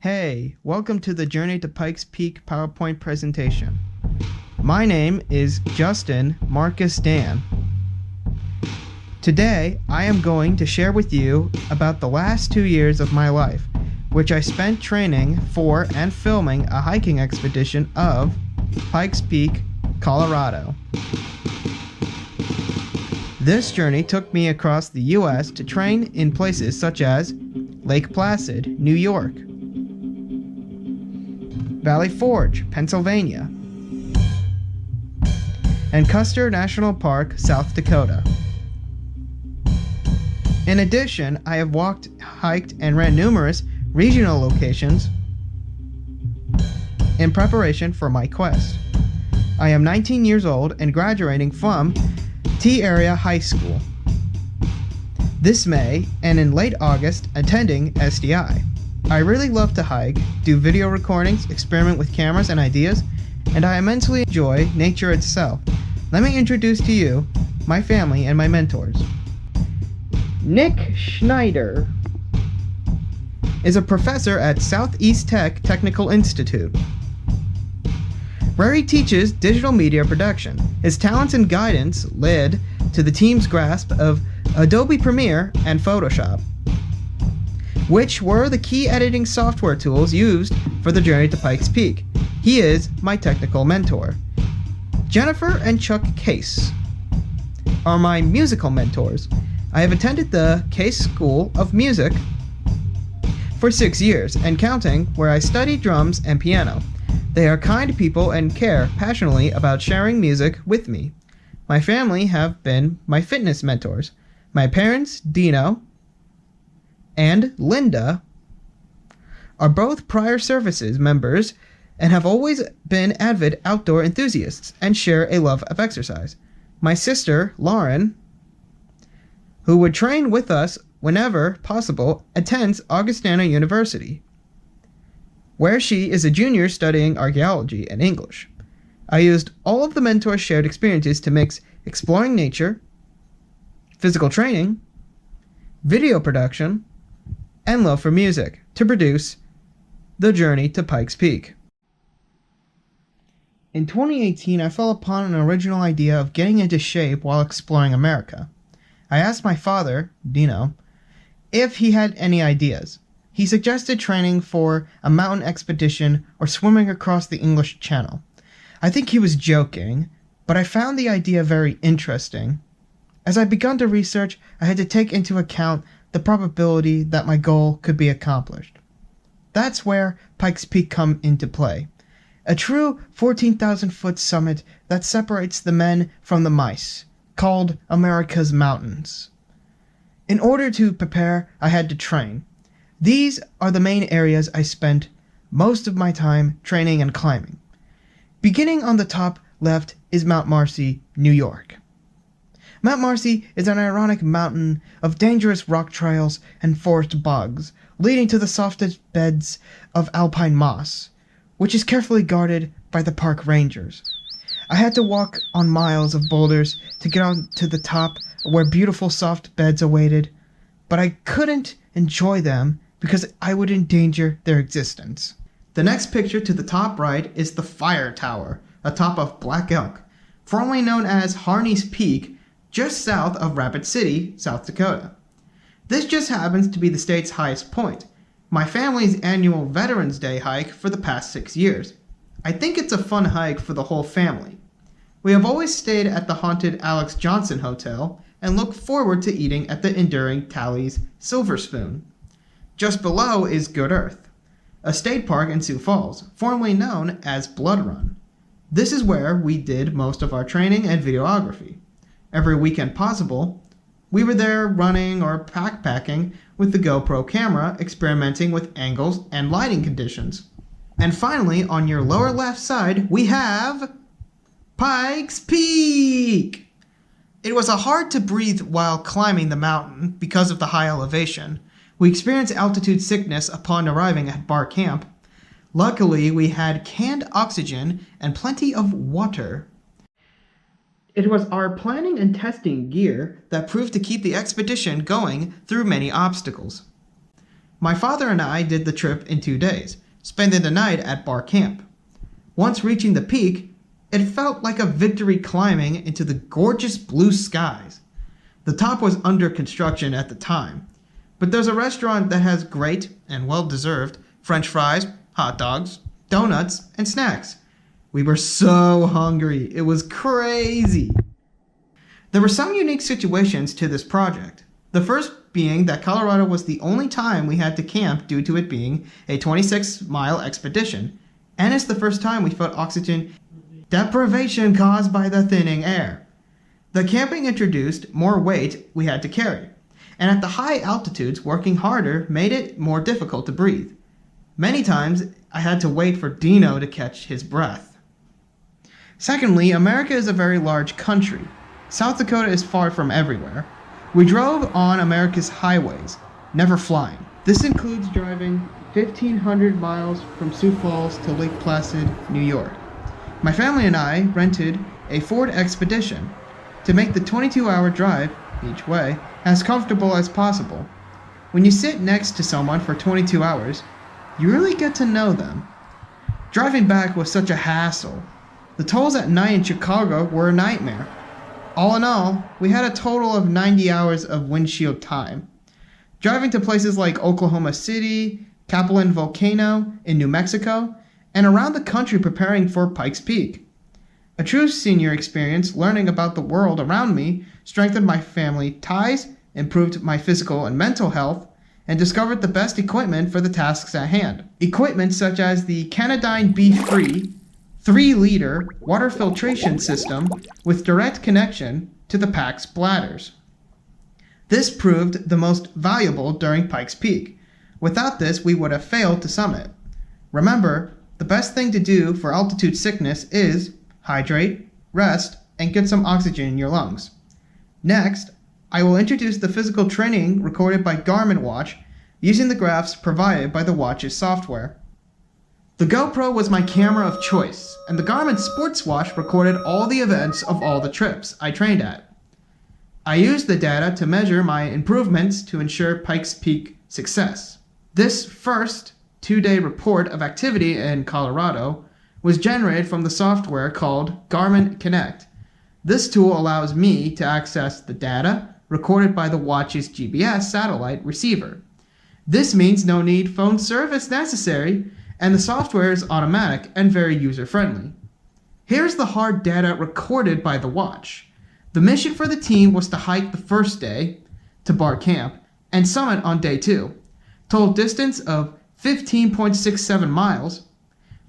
Hey, welcome to the Journey to Pike's Peak PowerPoint presentation. My name is Justin Marcus Dan. Today, I am going to share with you about the last 2 years of my life, which I spent training for and filming a hiking expedition of Pike's Peak, Colorado. This journey took me across the U.S. to train in places such as Lake Placid, New York, Valley Forge, Pennsylvania, and Custer National Park, South Dakota. In addition, I have walked, hiked, and ran numerous regional locations in preparation for my quest. I am 19 years old and graduating from T-Area High School this May, and in late August attending SDI. I really love to hike, do video recordings, experiment with cameras and ideas, and I immensely enjoy nature itself. Let me introduce to you my family and my mentors. Nick Schneider is a professor at Southeast Tech Technical Institute, where he teaches digital media production. His talents and guidance led to the team's grasp of Adobe Premiere and Photoshop, which were the key editing software tools used for the journey to Pike's Peak. He is my technical mentor. Jennifer and Chuck Case are my musical mentors. I have attended the Case School of Music for 6 years and counting, where I studied drums and piano. They are kind people and care passionately about sharing music with me. My family have been my fitness mentors. My parents, Dino and Linda, are both prior services members and have always been avid outdoor enthusiasts and share a love of exercise. My sister, Lauren, who would train with us whenever possible, attends Augustana University, where she is a junior studying archaeology and English. I used all of the mentors' shared experiences to mix exploring nature, physical training, video production, and love for music to produce the journey to Pike's Peak. In 2018, I fell upon an original idea of getting into shape while exploring America. I asked my father, Dino, if he had any ideas. He suggested training for a mountain expedition or swimming across the English Channel. I think he was joking, but I found the idea very interesting. As I began to research, I had to take into account the probability that my goal could be accomplished. That's where Pike's Peak come into play. A true 14,000-foot summit that separates the men from the mice, called America's Mountains. In order to prepare, I had to train. These are the main areas I spent most of my time training and climbing. Beginning on the top left is Mount Marcy, New York. Mount Marcy is an ironic mountain of dangerous rock trails and forest bogs, leading to the softest beds of alpine moss, which is carefully guarded by the park rangers. I had to walk on miles of boulders to get on to the top where beautiful soft beds awaited, but I couldn't enjoy them because I would endanger their existence. The next picture to the top right is the Fire Tower, atop of Black Elk, formerly known as Harney's Peak, just south of Rapid City, South Dakota. This just happens to be the state's highest point, my family's annual Veterans Day hike for the past 6 years. I think it's a fun hike for the whole family. We have always stayed at the haunted Alex Johnson Hotel and look forward to eating at the enduring Tally's Silver Spoon. Just below is Good Earth, a state park in Sioux Falls, formerly known as Blood Run. This is where we did most of our training and videography. Every weekend possible, we were there running or backpacking with the GoPro camera, experimenting with angles and lighting conditions. And finally, on your lower left side, we have Pike's Peak! It was hard to breathe while climbing the mountain because of the high elevation. We experienced altitude sickness upon arriving at bar camp. Luckily, we had canned oxygen and plenty of water. It was our planning and testing gear that proved to keep the expedition going through many obstacles. My father and I did the trip in 2 days, spending the night at bar camp. Once reaching the peak, it felt like a victory climbing into the gorgeous blue skies. The top was under construction at the time, but there's a restaurant that has great, and well-deserved, French fries, hot dogs, donuts, and snacks. We were so hungry, it was crazy. There were some unique situations to this project. The first being that Colorado was the only time we had to camp due to it being a 26-mile expedition, and it's the first time we felt oxygen deprivation caused by the thinning air. The camping introduced more weight we had to carry, and at the high altitudes, working harder made it more difficult to breathe. Many times, I had to wait for Dino to catch his breath. Secondly, America is a very large country. South Dakota is far from everywhere. We drove on America's highways, never flying. This includes driving 1,500 miles from Sioux Falls to Lake Placid, New York. My family and I rented a Ford Expedition to make the 22-hour drive each way as comfortable as possible. When you sit next to someone for 22 hours, you really get to know them. Driving back was such a hassle. The tolls at night in Chicago were a nightmare. All in all, we had a total of 90 hours of windshield time. Driving to places like Oklahoma City, Capelin Volcano in New Mexico, and around the country preparing for Pike's Peak. A true senior experience learning about the world around me strengthened my family ties, improved my physical and mental health, and discovered the best equipment for the tasks at hand. Equipment such as the Canadyne B-Free 3-liter water filtration system with direct connection to the pack's bladders. This proved the most valuable during Pike's Peak. Without this, we would have failed to summit. Remember, the best thing to do for altitude sickness is hydrate, rest, and get some oxygen in your lungs. Next, I will introduce the physical training recorded by Garmin watch using the graphs provided by the watch's software. The GoPro was my camera of choice, and the Garmin sports watch recorded all the events of all the trips I trained at. I used the data to measure my improvements to ensure Pike's Peak success. This first 2-day report of activity in Colorado was generated from the software called Garmin Connect. This tool allows me to access the data recorded by the watch's GPS satellite receiver. This means no need phone service necessary, and the software is automatic and very user-friendly. Here's the hard data recorded by the watch. The mission for the team was to hike the first day to bar camp and summit on day 2. Total distance of 15.67 miles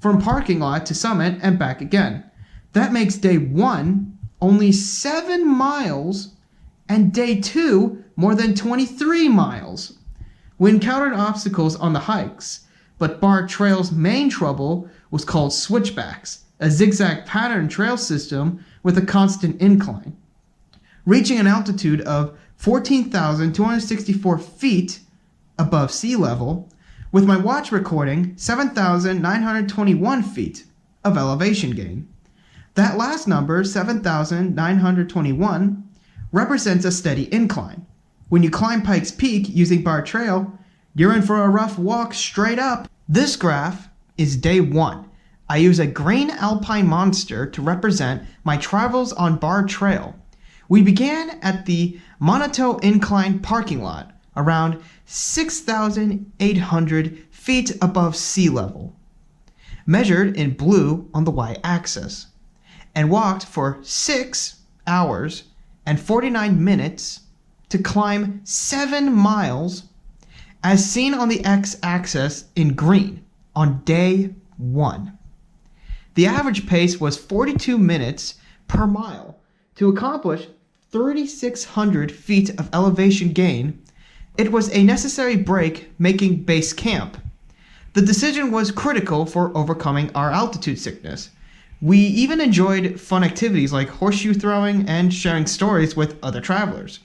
from parking lot to summit and back again. That makes day 1 only 7 miles and day 2 more than 23 miles. We encountered obstacles on the hikes, but Bar Trail's main trouble was called switchbacks, a zigzag pattern trail system with a constant incline. Reaching an altitude of 14,264 feet above sea level, with my watch recording 7,921 feet of elevation gain. That last number, 7,921, represents a steady incline. When you climb Pike's Peak using Bar Trail, you're in for a rough walk straight up. This graph is day 1. I use a green Alpine Monster to represent my travels on Bar Trail. We began at the Monato Incline parking lot, around 6,800 feet above sea level, measured in blue on the y-axis, and walked for 6 hours and 49 minutes to climb 7 miles as seen on the x-axis in green on day 1. The average pace was 42 minutes per mile. To accomplish 3,600 feet of elevation gain, it was a necessary break making base camp. The decision was critical for overcoming our altitude sickness. We even enjoyed fun activities like horseshoe throwing and sharing stories with other travelers.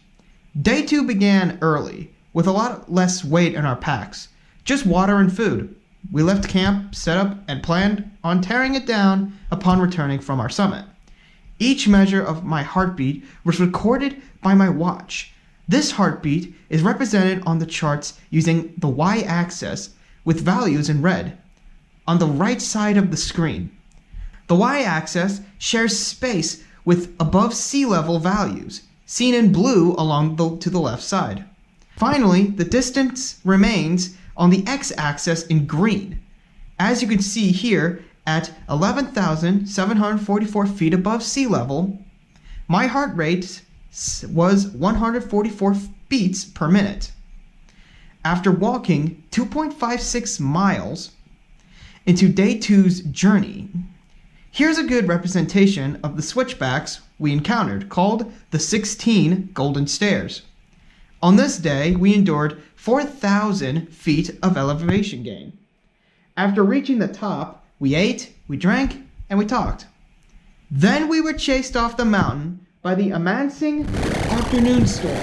Day 2 began early, with a lot less weight in our packs, just water and food. We left camp, set up, and planned on tearing it down upon returning from our summit. Each measure of my heartbeat was recorded by my watch. This heartbeat is represented on the charts using the y-axis with values in red on the right side of the screen. The y-axis shares space with above sea level values, seen in blue to the left side. Finally, the distance remains on the x-axis in green, as you can see here at 11,744 feet above sea level. My heart rate was 144 beats per minute. After walking 2.56 miles into day 2's journey, here's a good representation of the switchbacks we encountered, called the 16 Golden Stairs. On this day, we endured 4,000 feet of elevation gain. After reaching the top, we ate, we drank, and we talked. Then we were chased off the mountain by the amassing afternoon storms,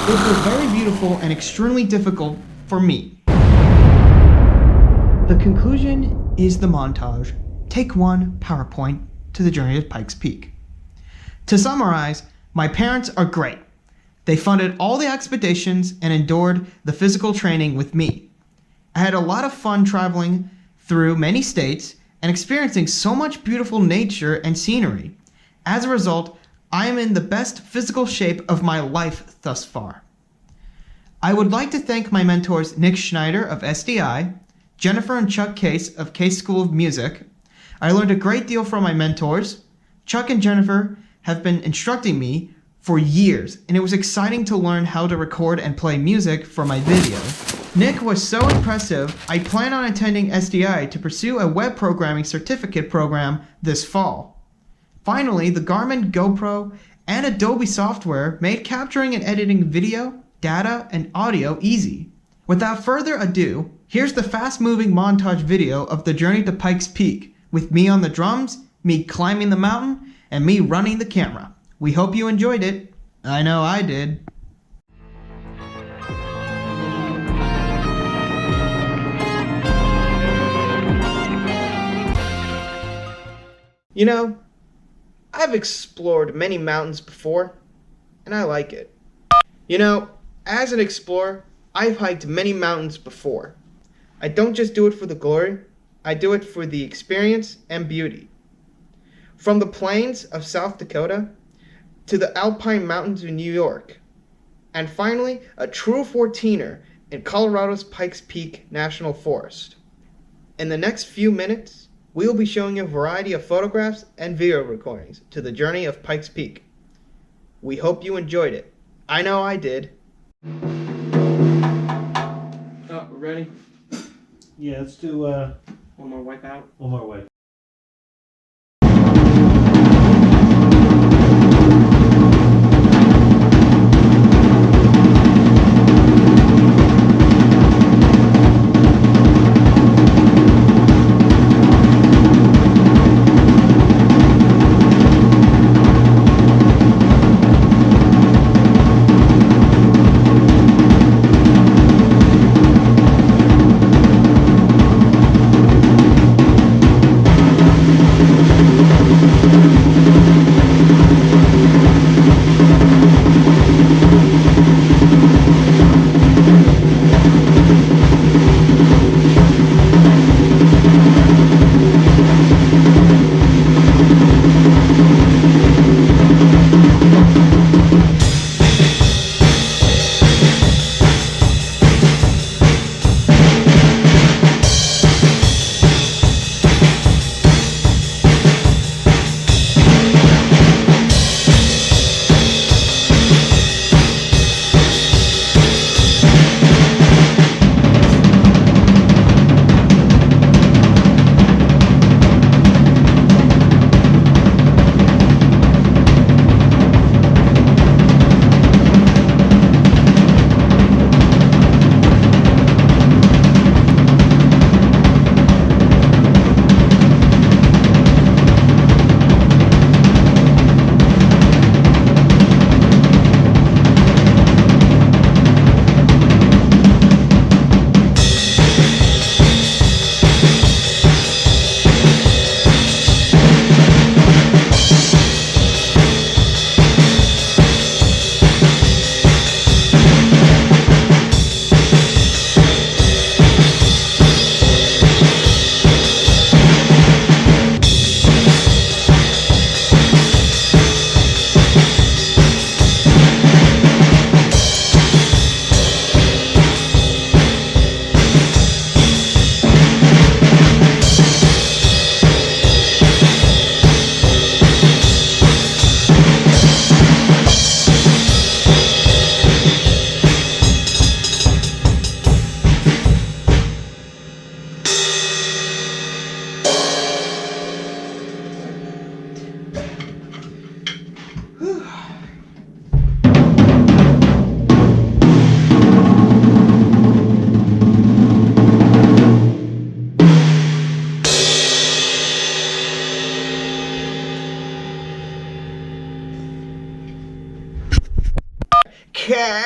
which were very beautiful and extremely difficult for me. The conclusion is the montage. Take 1 PowerPoint to the journey to Pike's Peak. To summarize, my parents are great. They funded all the expeditions and endured the physical training with me. I had a lot of fun traveling through many states and experiencing so much beautiful nature and scenery. As a result, I am in the best physical shape of my life thus far. I would like to thank my mentors Nick Schneider of SDI, Jennifer and Chuck Case of Case School of Music. I learned a great deal from my mentors. Chuck and Jennifer have been instructing me for years, and it was exciting to learn how to record and play music for my video. Nick was so impressive, I plan on attending SDI to pursue a web programming certificate program this fall. Finally, the Garmin GoPro and Adobe software made capturing and editing video, data, and audio easy. Without further ado, here's the fast-moving montage video of the journey to Pike's Peak, with me on the drums, me climbing the mountain, and me running the camera. We hope you enjoyed it. I know I did. You know, I've explored many mountains before, and I like it. You know, as an explorer, I've hiked many mountains before. I don't just do it for the glory, I do it for the experience and beauty. From the plains of South Dakota to the Alpine Mountains in New York, and finally, a true 14er in Colorado's Pikes Peak National Forest. In the next few minutes, we will be showing you a variety of photographs and video recordings to the journey of Pikes Peak. We hope you enjoyed it. I know I did. Oh, we're ready? Yeah, let's do One more wipe out. one more way.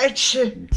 Achoo.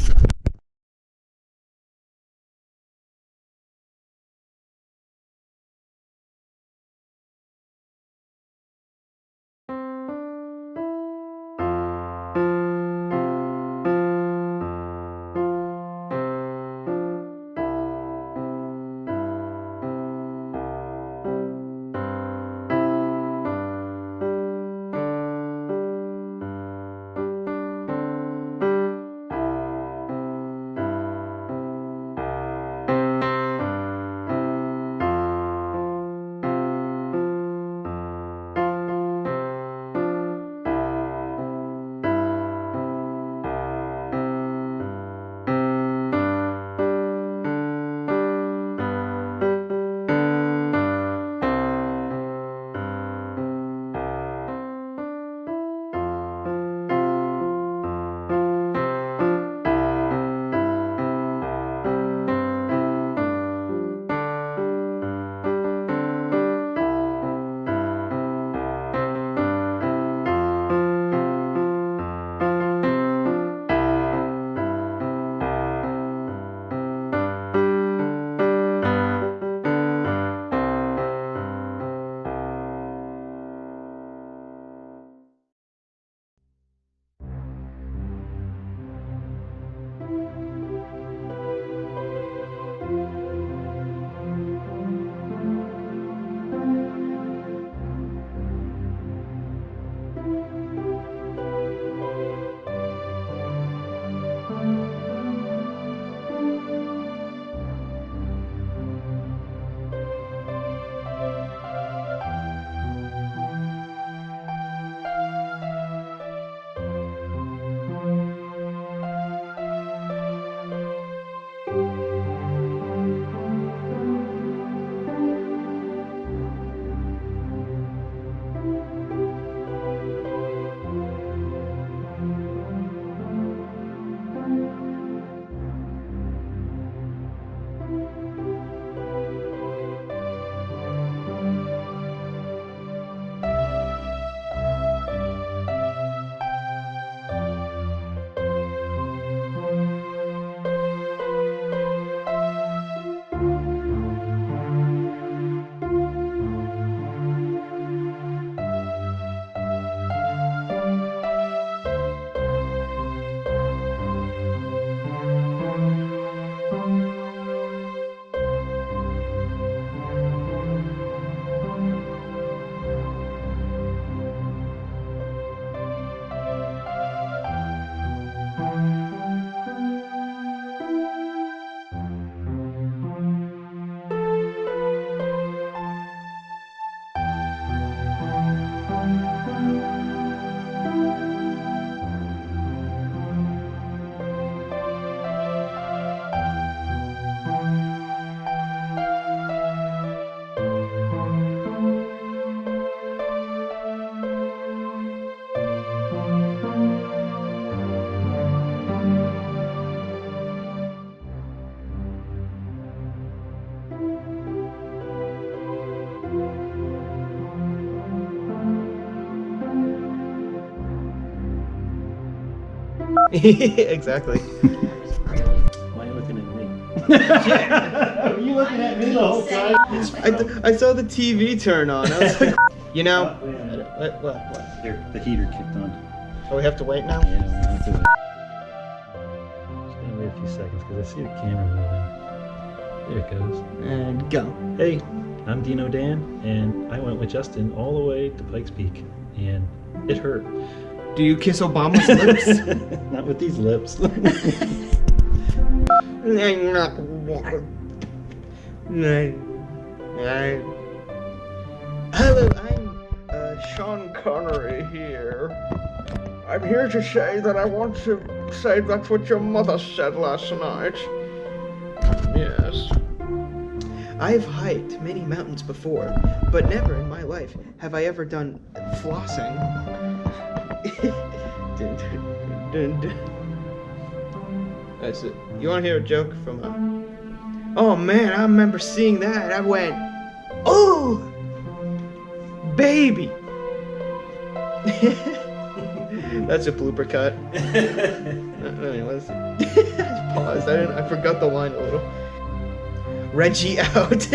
Exactly. Why are you looking at me? Are you looking at me the whole time? I saw the TV turn on. I was like, you know, Wait a minute. what? There, the heater kicked on. Oh, we have to wait now? Yeah, we have to wait. Just gonna wait a few seconds because I see the camera moving. There it goes. And go. Hey, I'm Dino Dan, and I went with Justin all the way to Pikes Peak, and it hurt. Do you kiss Obama's lips? Not with these lips. Hello, I'm Sean Connery here. I'm here to say that I want to say that's what your mother said last night. Yes. I've hiked many mountains before, but never in my life have I ever done flossing. Dun, dun, dun, dun. That's it. You want to hear a joke from a... Oh man, I remember seeing that. I went, oh, baby. That's a blooper cut. Anyways, just paused. I forgot the line a little. Reggie out.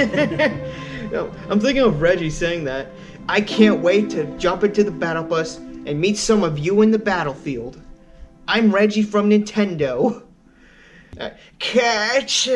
No, I'm thinking of Reggie saying that. I can't wait to jump into the battle bus and meet some of you in the battlefield. I'm Reggie from Nintendo. Catch!